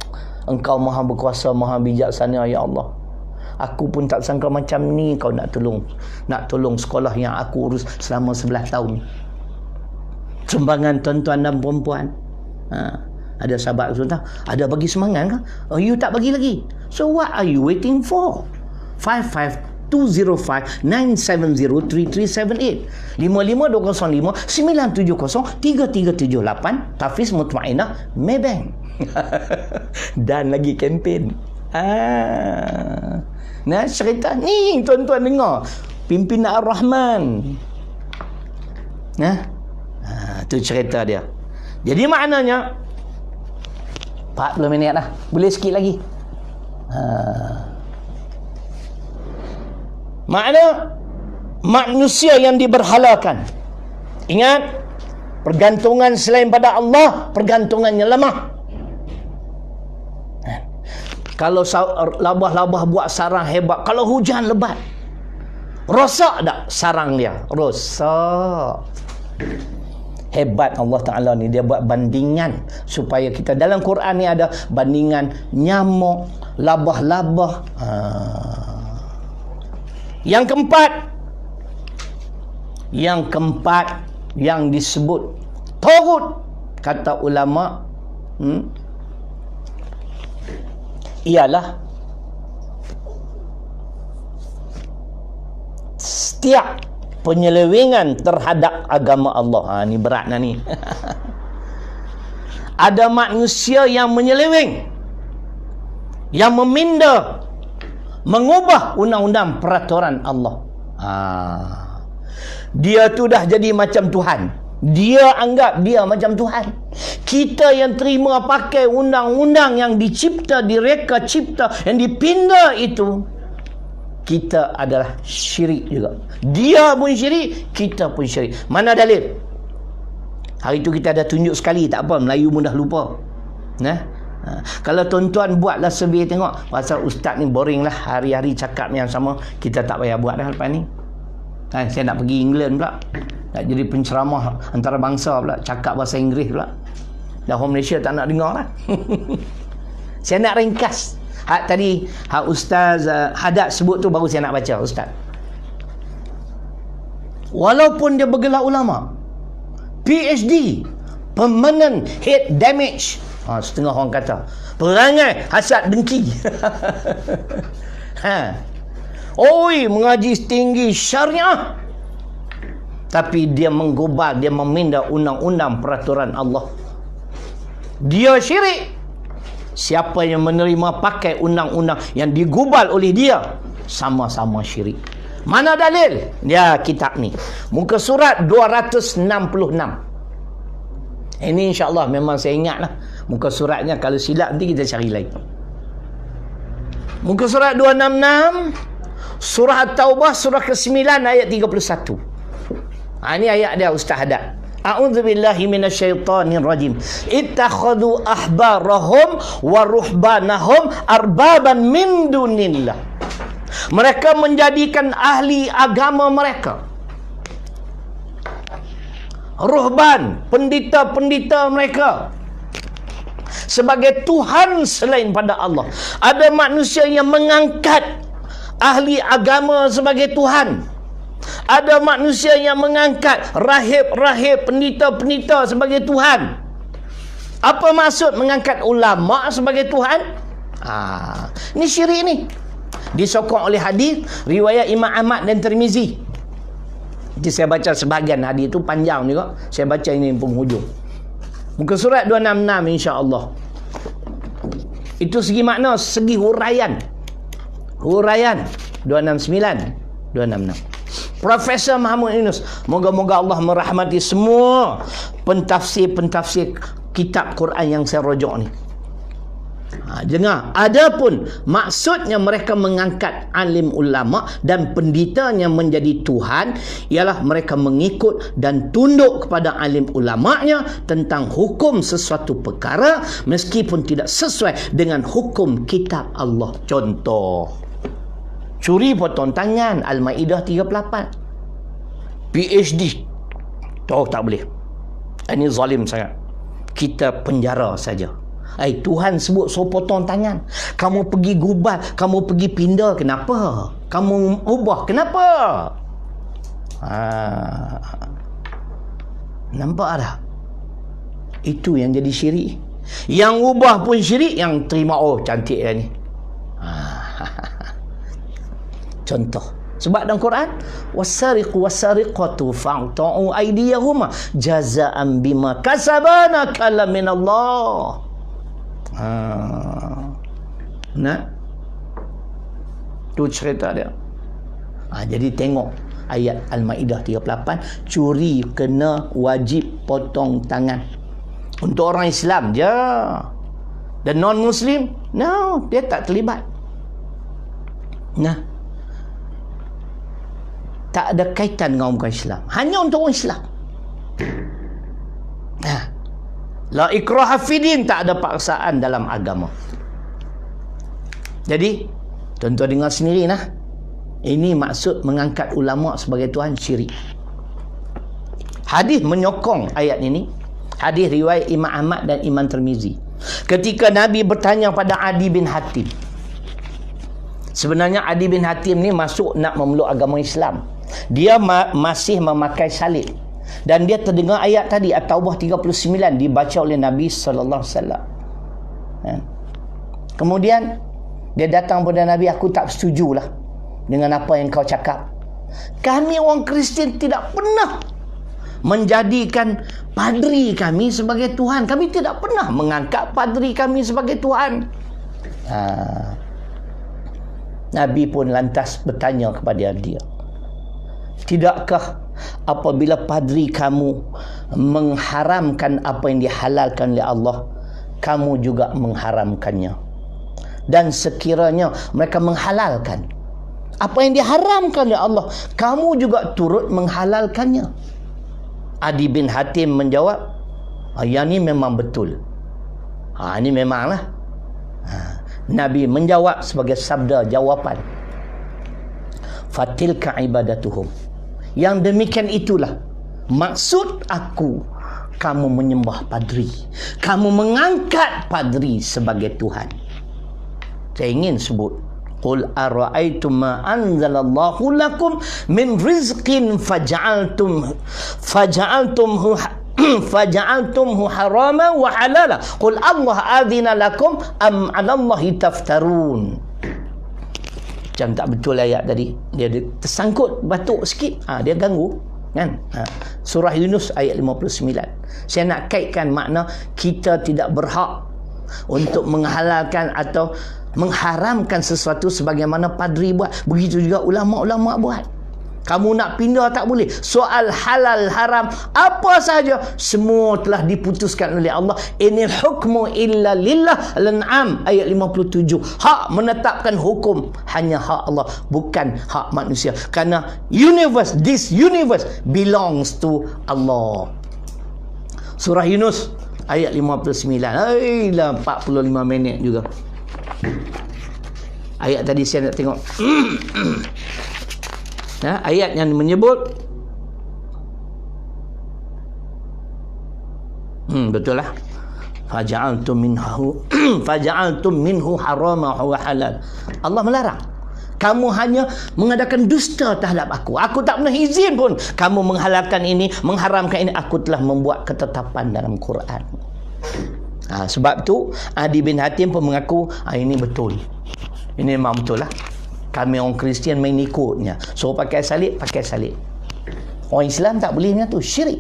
B: Engkau Maha berkuasa, Maha bijaksana, ya Allah. Aku pun tak sangka macam ni kau nak tolong sekolah yang aku urus selama 11 tahun. Sumbangan tuan-tuan dan puan-puan. Ada sahabat Sultan, ada bagi semangat kan? Oh, you tak bagi lagi. So what are you waiting for? 552059703378 552059703378 Tafiz Mutmainah Maybank. Dan lagi kempen. Nah, cerita ni tuan-tuan dengar, pimpinan Ar-Rahman. Tu cerita dia. Jadi maknanya 40 minit lah, boleh sikit lagi. Makna manusia yang diberhalakan. Ingat, pergantungan selain pada Allah, pergantungannya lemah. Kalau labah-labah buat sarang hebat, kalau hujan lebat, rosak tak sarang dia? Rosak. Hebat Allah Ta'ala ni, dia buat bandingan supaya kita, dalam Quran ni ada bandingan nyamuk, labah-labah. Yang keempat yang disebut taghut, kata ulama, ialah setiap penyelewengan terhadap agama Allah. Ni berat ni. Ada manusia yang menyeleweng, yang meminda, mengubah undang-undang peraturan Allah. Dia tu dah jadi macam Tuhan. Dia anggap dia macam Tuhan. Kita yang terima pakai undang-undang yang dicipta, direka cipta, yang dipinda itu, kita adalah syirik juga. Dia pun syirik, kita pun syirik. Mana dalil? Hari tu kita ada tunjuk sekali, tak apa, Melayu mudah lupa. Kalau tuan-tuan buatlah survey tengok, pasal ustaz ni boring lah, hari-hari cakap yang sama, kita tak payah buat dah lepas ni. Saya nak pergi England pula, nak jadi penceramah antarabangsa pula, cakap bahasa Inggeris pula. Dah orang Malaysia tak nak dengar lah. Saya nak ringkas. Tadi Ustaz Haddad sebut tu baru saya nak baca, Ustaz. Walaupun dia bergelar ulama, PhD, permanent head damage, setengah orang kata perangai hasad dengki. Mengaji tinggi syariah, tapi dia menggubal, dia meminda undang-undang peraturan Allah. Dia syirik. Siapa yang menerima pakai undang-undang yang digubal oleh dia, sama-sama syirik. Mana dalil? Ya, kitab ni. Muka surat 266. Ini insya-Allah memang saya ingatlah. Muka suratnya, kalau silap nanti kita cari lagi. Muka surat 266, surah At-Taubah, surah ke-9 ayat 31. Ini ayat dia Ustaz Haddad. A'udzubillahi minasyaitonirrajim. Ittakhadhu ahbarahum wa ruhbanahum arbaban min dunillah. Mereka menjadikan ahli agama mereka, ruhban, pendeta-pendeta mereka, sebagai Tuhan selain pada Allah. Ada manusia yang mengangkat ahli agama sebagai Tuhan. Ada manusia yang mengangkat rahib-rahib, pendeta-pendeta sebagai Tuhan. Apa maksud mengangkat ulama sebagai Tuhan? Ini syirik ni. Disokong oleh hadis riwayat Imam Ahmad dan Tirmizi. Jadi saya baca sebahagian hadis itu, panjang juga. Saya baca ini penghujung. Muka surat 266 insya-Allah. Itu segi makna, segi huraian. Huraian 269, 266. Profesor Muhammad Yunus, moga-moga Allah merahmati semua pentafsir-pentafsir kitab Quran yang saya rujuk ni. Dengar, adapun maksudnya mereka mengangkat alim ulama dan pendetanya menjadi Tuhan, ialah mereka mengikut dan tunduk kepada alim ulamanya tentang hukum sesuatu perkara meskipun tidak sesuai dengan hukum kitab Allah. Contoh, curi potong tangan, Al-Maidah 38. PhD, tahu tak boleh. Ini zalim sangat. Kita penjara saja. Tuhan sebut suruh potong tangan, kamu pergi gubal, kamu pergi pindah, kenapa? Kamu ubah, kenapa? Nampak tak? Itu yang jadi syirik. Yang ubah pun syirik, yang terima, cantik dah ni. Contoh, sebab dalam Quran, wasariqu wasariqatu fa'ta'u aydiyahuma jazaan bima kasabana kala minallah. Nah, tu cerita dia. Jadi tengok ayat Al-Maidah 38, curi kena wajib potong tangan. Untuk orang Islam je. Dan non-Muslim, no, dia tak terlibat. Tak ada kaitan dengan orang Islam. Hanya untuk orang Islam. La ikraha fidin, tak ada paksaan dalam agama. Jadi, tuan-tuan dengar sendiri nah. Ini maksud mengangkat ulama sebagai Tuhan, syirik. Hadis menyokong ayat ini. Hadis riwayat Imam Ahmad dan Imam Tirmizi. Ketika Nabi bertanya pada Adi bin Hatim. Sebenarnya Adi bin Hatim ni masuk nak memeluk agama Islam. Dia masih memakai salib. Dan dia terdengar ayat tadi At-Taubah 39 dibaca oleh Nabi sallallahu alaihi wasallam. Kemudian dia datang kepada Nabi, aku tak setujulah dengan apa yang kau cakap. Kami orang Kristian tidak pernah menjadikan padri kami sebagai Tuhan. Kami tidak pernah mengangkat padri kami sebagai Tuhan. Nabi pun lantas bertanya kepada dia, tidakkah apabila padri kamu mengharamkan apa yang dihalalkan oleh Allah, kamu juga mengharamkannya? Dan sekiranya mereka menghalalkan apa yang diharamkan oleh Allah, kamu juga turut menghalalkannya? Adi bin Hatim menjawab, yang ni memang betul. Ini memanglah. Nabi menjawab sebagai sabda jawapan, fatilka ibadatuhum. Yang demikian itulah maksud aku, kamu menyembah padri, kamu mengangkat padri sebagai Tuhan. Saya ingin sebut, qul ara'aytum ma anzalallahu lakum min rizqin faja'altumhu harama wa halala qul Allah adzina lakum am 'alallahi taftarun. Macam tak betul ayat tadi, dia tersangkut batuk sikit, dia ganggu kan. Surah Yunus ayat 59. Saya nak kaitkan makna kita tidak berhak untuk menghalalkan atau mengharamkan sesuatu sebagaimana padri buat. Begitu juga ulama-ulama buat. Kamu nak pindah tak boleh. Soal halal haram apa sahaja semua telah diputuskan oleh Allah. Inil hukmu illa lillah. Al-An'am ayat 57. Hak menetapkan hukum hanya hak Allah, bukan hak manusia. Kerana this universe belongs to Allah. Surah Yunus ayat 59. Ailah 45 minit juga. Ayat tadi saya nak tengok. Ayat yang menyebut betul lah, faja'altum minhu harama wa halal. Allah melarang kamu hanya mengadakan dusta terhadap aku. Aku tak pernah izin pun kamu menghalalkan ini, mengharamkan ini. Aku telah membuat ketetapan dalam Quran. Sebab tu Adi bin Hatim pun mengaku ini betul. Ini memang betul lah. Kami orang Kristian main ikutnya. So pakai salib, pakai salib. Orang Islam tak bolehnya tu. Syirik.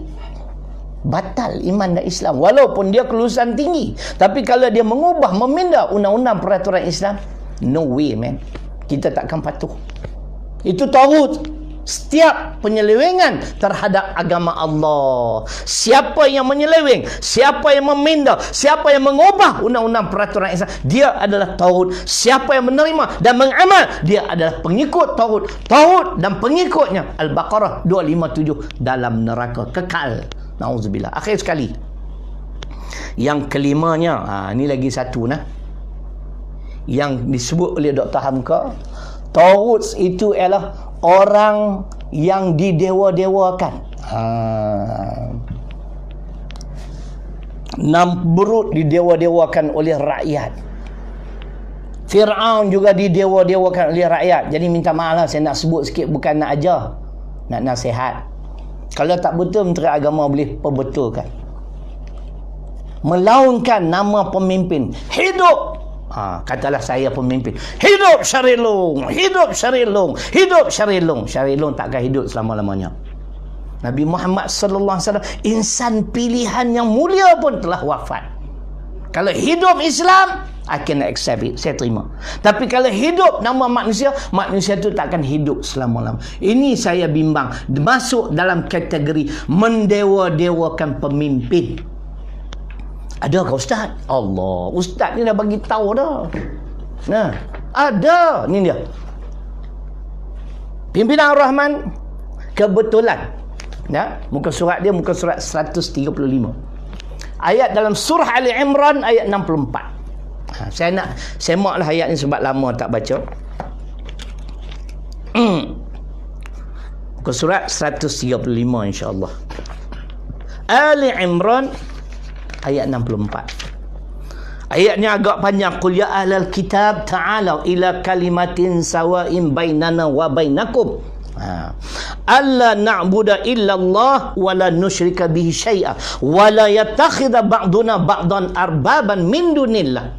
B: Batal iman dan Islam. Walaupun dia kelulusan tinggi. Tapi kalau dia mengubah, memindah undang-undang peraturan Islam, no way man. Kita takkan patuh. Itu taghut. Setiap penyelewengan terhadap agama Allah, siapa yang menyeleweng, siapa yang memindah, siapa yang mengubah undang-undang peraturan Islam, dia adalah taghut. Siapa yang menerima dan mengamal, dia adalah pengikut taghut. Taghut dan pengikutnya, Al-Baqarah 257, dalam neraka kekal. Nauzubillah. Akhir sekali, yang kelimanya, ini lagi satu yang disebut oleh Dr. Hamka. Taghut itu ialah orang yang didewa-dewakan. Namrud didewa-dewakan oleh rakyat. Fir'aun juga didewa-dewakan oleh rakyat. Jadi minta maaf lah, saya nak sebut sikit, bukan nak ajar, nak nasihat. Kalau tak betul, Menteri Agama boleh perbetulkan. Melaunkan nama pemimpin. Hidup! Katalah saya pemimpin. Hidup Syarilung, hidup Syarilung, hidup Syarilung. Syarilung takkan hidup selama-lamanya. Nabi Muhammad sallallahu alaihi wasallam, insan pilihan yang mulia pun telah wafat. Kalau hidup Islam, I can accept it, saya terima. Tapi kalau hidup nama manusia, manusia itu takkan hidup selama-lamanya. Ini saya bimbang, masuk dalam kategori mendewa-dewakan pemimpin. Adakah Ustaz? Allah, Ustaz ni dah bagi tahu dah. Ada. Ni dia. Pimpinan Ar-Rahman, kebetulan. Muka surat dia, muka surat 135. Ayat dalam surah Ali Imran ayat 64. Saya nak semaklah ayat ni sebab lama tak baca. Muka surat 135 insya-Allah. Ali Imran ayat 64. Ayatnya agak panjang. Qul ya ahlal kitab ta'alau ila kalimatin sawa'in bainana wa bainakum alla na'budu illa Allah wa la nusyrika bihi syai'a wa la yattakhidha ba'duna ba'dan arbaban min dunillah.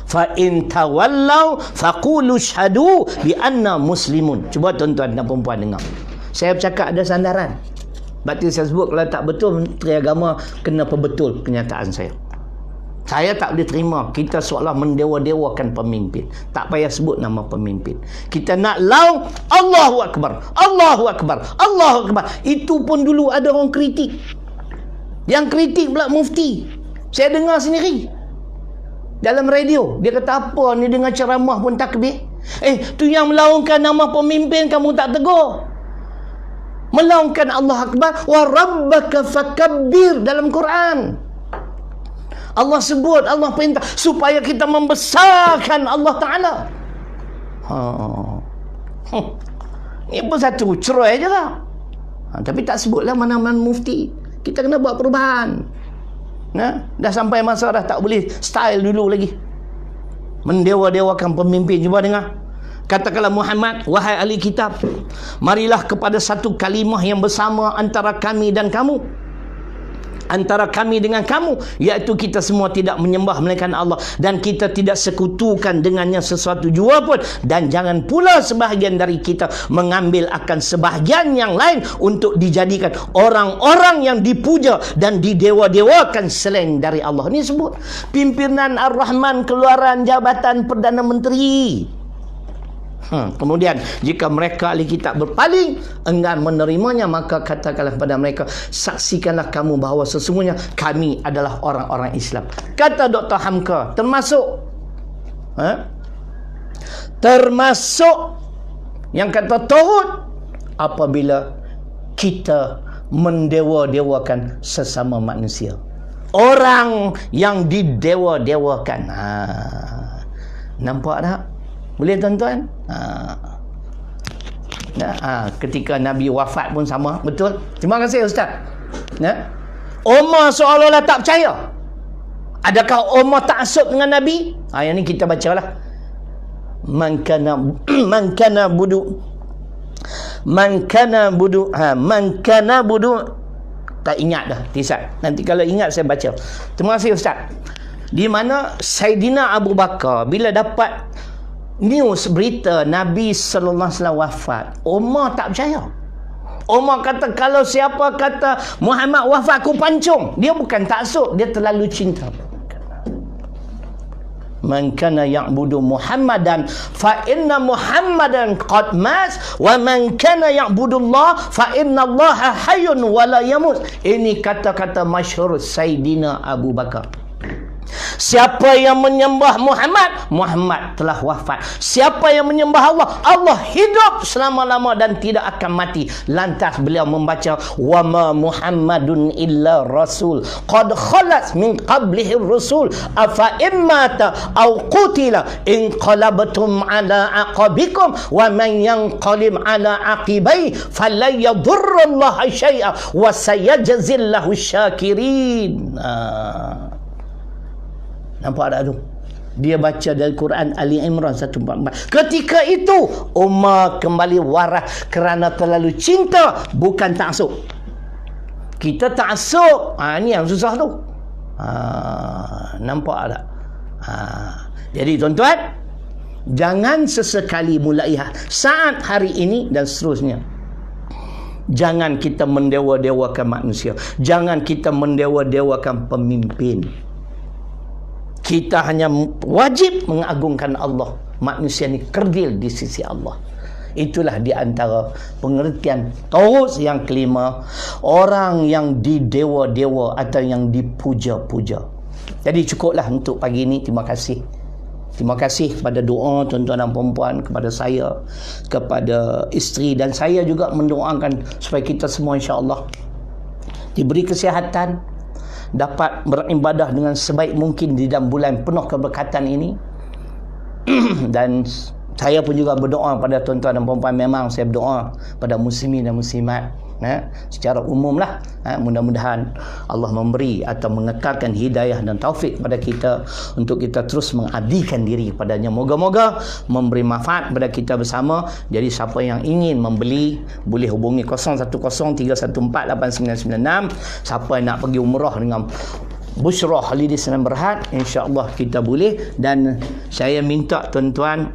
B: Fa in tawallaw faqulu syhadu bi anna muslimun. Cuba tuan-tuan dan puan-puan dengar. Saya bercakap ada sandaran. Berarti saya sebut kalau tak betul Menteri Agama kena perbetul kenyataan saya. Saya tak boleh terima kita seolah mendewa-dewakan pemimpin. Tak payah sebut nama pemimpin. Kita nak lau Allahu Akbar, Allahu Akbar, Allahu Akbar. Itu pun dulu ada orang kritik. Yang kritik pula mufti. Saya dengar sendiri dalam radio. Dia kata apa ni dengar ceramah pun takbir. Tu yang melaungkan nama pemimpin kamu tak tegur. Melaungkan Allah Akbar wa rabbaka fakabbir dalam Quran. Allah sebut, Allah perintah supaya kita membesarkan Allah Ta'ala. Ini pun satu cerai je lah. Tapi tak sebutlah mana-mana mufti. Kita kena buat perubahan. Dah sampai masa dah tak boleh style dulu lagi. Mendewa-dewakan pemimpin. Cuba dengar. Katakanlah Muhammad, wahai ahli kitab, marilah kepada satu kalimah yang bersama antara kami dan kamu. Antara kami dengan kamu, iaitu kita semua tidak menyembah melainkan Allah, dan kita tidak sekutukan dengannya sesuatu jua pun, dan jangan pula sebahagian dari kita mengambil akan sebahagian yang lain untuk dijadikan orang-orang yang dipuja dan didewa-dewakan selain dari Allah. Ini sebut pimpinan Ar-Rahman keluaran jabatan Perdana Menteri. Kemudian jika mereka ahli kitab berpaling enggan menerimanya, maka katakanlah kepada mereka, saksikanlah kamu bahawa sesungguhnya kami adalah orang-orang Islam. Kata Dr. Hamka, termasuk yang kata tauhid apabila kita mendewa-dewakan sesama manusia, orang yang didewa-dewakan. Nampak tak? Boleh tuan-tuan? Ketika Nabi wafat pun sama. Betul? Terima kasih Ustaz. Umar seolah-olah tak percaya. Adakah Umar ta'assub dengan Nabi? Yang ni kita bacalah. Man kana budu tak ingat dah. Tisat. Nanti kalau ingat saya baca. Terima kasih Ustaz. Di mana Saidina Abu Bakar bila dapat news berita Nabi sallallahu alaihi wasallam wafat, Umar tak percaya. Umar kata kalau siapa kata Muhammad wafat aku pancung. Dia bukan taksub, dia terlalu cinta. Man kana ya'budu Muhammadan fa inna Muhammadan qad mat wa man kana ya'budu Allah fa inna Allah hayyun wa la yamut. Ini kata-kata masyhur Saidina Abu Bakar. Siapa yang menyembah Muhammad, Muhammad telah wafat. Siapa yang menyembah Allah, Allah hidup selama-lama dan tidak akan mati. Lantas beliau membaca, wa ma Muhammadun illa rasul qad khalat min qablihi rusul afa immata aw qutila inqalabtum ala aqabikum wa man yanqalib ala aqibai falan yadurrallaha syai'a wa sayajzillahu syakirin. Nampak tak tu? Dia baca dari Quran Ali Imran 144. Ketika itu Umar kembali waras kerana terlalu cinta, bukan taksub. Kita taksub, ni yang susah tu. Nampak tak? Jadi tuan-tuan, jangan sesekali mulai saat hari ini dan seterusnya, jangan kita mendewa-dewakan manusia. Jangan kita mendewa-dewakan pemimpin. Kita hanya wajib mengagungkan Allah. Manusia ni kerdil di sisi Allah. Itulah di antara pengertian tauhid yang kelima, orang yang didewa-dewa atau yang dipuja-puja. Jadi cukuplah untuk pagi ini. Terima kasih. Terima kasih kepada doa tuan-tuan dan puan-puan, kepada saya, kepada isteri, dan saya juga mendoakan supaya kita semua insya-Allah diberi kesihatan, dapat beribadah dengan sebaik mungkin di dalam bulan penuh keberkatan ini. Dan saya pun juga berdoa pada tuan-tuan dan puan-puan. Memang saya berdoa pada muslimin dan muslimat secara umum lah. Mudah-mudahan Allah memberi atau mengekalkan hidayah dan taufik kepada kita untuk kita terus mengabdikan diri kepadanya. Moga-moga memberi manfaat kepada kita bersama. Jadi siapa yang ingin membeli boleh hubungi 0103148996. Siapa yang nak pergi umrah dengan Bushra Holiday Senang Berhad, insya-Allah kita boleh. Dan saya minta tuan-tuan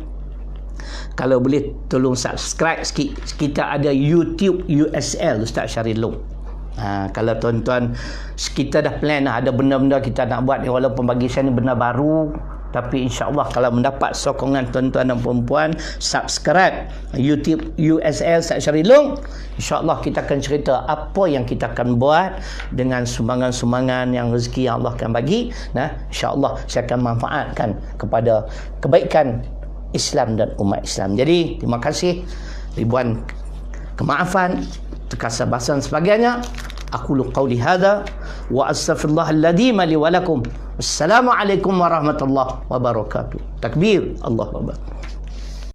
B: kalau boleh tolong subscribe sikit. Kita ada YouTube USL Ustaz Syaril Long. Kalau tuan-tuan kita dah plan ada benda-benda kita nak buat ni, walaupun bagi saya ni benda baru, tapi insya-Allah kalau mendapat sokongan tuan-tuan dan puan-puan subscribe YouTube USL Ustaz Syaril Long, insya-Allah kita akan cerita apa yang kita akan buat dengan sumbangan-sumbangan yang rezeki yang Allah akan bagi. Insya-Allah saya akan manfaatkan kepada kebaikan Islam dan umat Islam. Jadi terima kasih, ribuan kemaafan, terkasar bahasa dan sebagainya. Aqulu qawli hadha wa astaghfirullah alladhi li wa lakum. Assalamualaikum warahmatullahi wabarakatuh. Takbir, Allahu akbar.